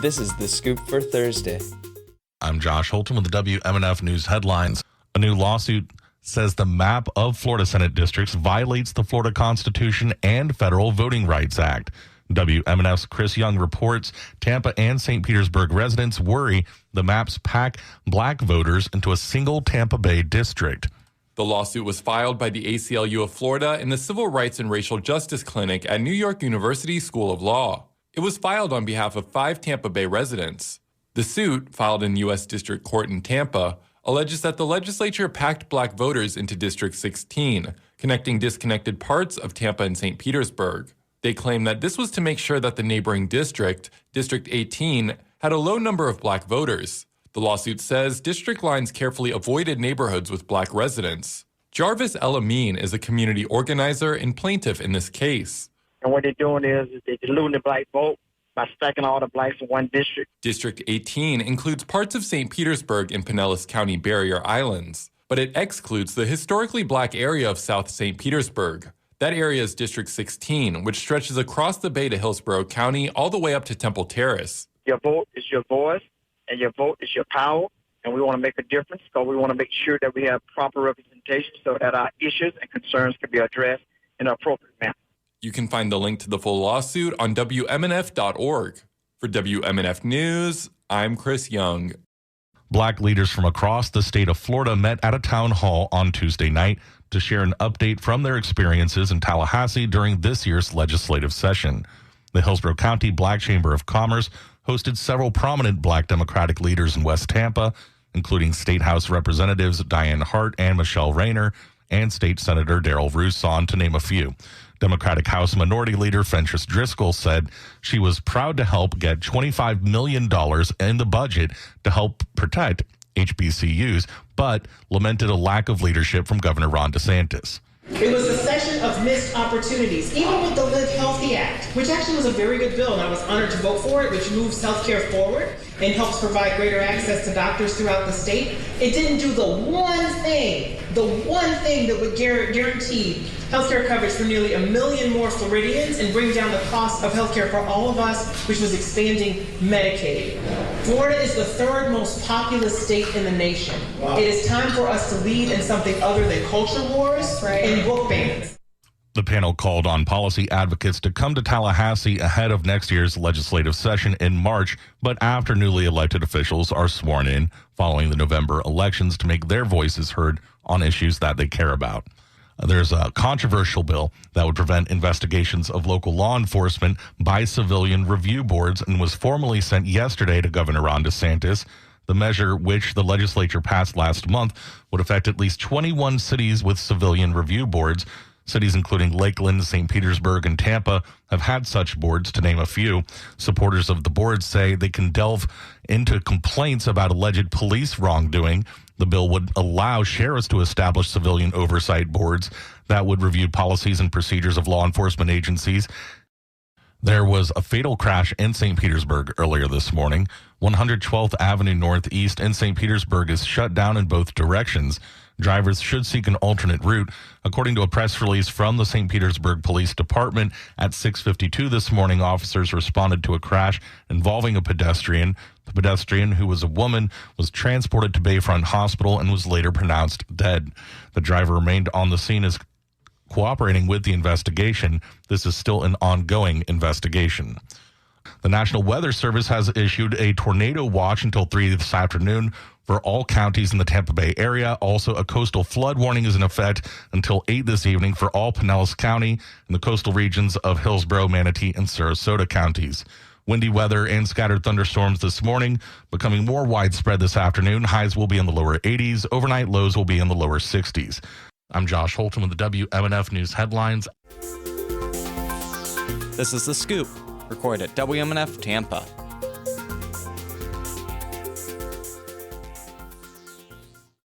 This is The Scoop for Thursday. I'm Josh Holton with the WMNF News headlines. A new lawsuit says the map of Florida Senate districts violates the Florida Constitution and Federal Voting Rights Act. WMNF's Chris Young reports Tampa and St. Petersburg residents worry the maps pack black voters into a single Tampa Bay district. The lawsuit was filed by the ACLU of Florida and the Civil Rights and Racial Justice Clinic at New York University School of Law. It was filed on behalf of 5 Tampa Bay residents. The suit, filed in U.S. District Court in Tampa, alleges that the legislature packed black voters into District 16, connecting disconnected parts of Tampa and St. Petersburg. They claim that this was to make sure that the neighboring district, District 18, had a low number of black voters. The lawsuit says district lines carefully avoided neighborhoods with black residents. Jarvis El-Amin is a community organizer and plaintiff in this case. And what they're doing is they're diluting the black vote by stacking all the blacks in one district. District 18 includes parts of St. Petersburg and Pinellas County barrier islands, but it excludes the historically black area of South St. Petersburg. That area is District 16, which stretches across the bay to Hillsborough County all the way up to Temple Terrace. Your vote is your voice, and your vote is your power, and we want to make a difference because we want to make sure that we have proper representation so that our issues and concerns can be addressed in an appropriate manner. You can find the link to the full lawsuit on WMNF.org. For WMNF News, I'm Chris Young. Black leaders from across the state of Florida met at a town hall on Tuesday night to share an update from their experiences in Tallahassee during this year's legislative session. The Hillsborough County Black Chamber of Commerce hosted several prominent black Democratic leaders in West Tampa, including State House Representatives Dianne Hart and Michele Rayner, and State Senator Daryl Rouson, to name a few. Democratic House Minority Leader Fentrice Driskell said she was proud to help get $25 million in the budget to help protect HBCUs, but lamented a lack of leadership from Governor Ron DeSantis. It was a session of missed opportunities, even with the Live Healthy Act, which actually was a very good bill, and I was honored to vote for it, which moves healthcare forward and helps provide greater access to doctors throughout the state. It didn't do the one thing that would guarantee healthcare coverage for nearly 1 million more Floridians and bring down the cost of healthcare for all of us, which was expanding Medicaid. Florida is the 3rd most populous state in the nation. Wow. It is time for us to lead in something other than culture wars and book bans. The panel called on policy advocates to come to Tallahassee ahead of next year's legislative session in March, but after newly elected officials are sworn in following the November elections to make their voices heard on issues that they care about. There's a controversial bill that would prevent investigations of local law enforcement by civilian review boards and was formally sent yesterday to Governor Ron DeSantis. The measure, which the legislature passed last month, would affect at least 21 cities with civilian review boards. Cities including Lakeland, St. Petersburg, and Tampa have had such boards, to name a few. Supporters of the boards say they can delve into complaints about alleged police wrongdoing. The bill would allow sheriffs to establish civilian oversight boards that would review policies and procedures of law enforcement agencies. There was a fatal crash in St. Petersburg earlier this morning. 112th Avenue Northeast in St. Petersburg is shut down in both directions. Drivers should seek an alternate route. According to a press release from the St. Petersburg Police Department, at 6:52 this morning, officers responded to a crash involving a pedestrian. The pedestrian, who was a woman, was transported to Bayfront Hospital and was later pronounced dead. The driver remained on the scene as cooperating with the investigation. This is still an ongoing investigation. The National Weather Service has issued a tornado watch until 3 this afternoon for all counties in the Tampa Bay area. Also, a coastal flood warning is in effect until 8 this evening for all Pinellas County and the coastal regions of Hillsborough, Manatee, and Sarasota counties. Windy weather and scattered thunderstorms this morning, becoming more widespread this afternoon. Highs will be in the lower 80s. Overnight lows will be in the lower 60s. I'm Josh Holton with the WMNF News headlines. This is The Scoop, recorded at WMNF Tampa.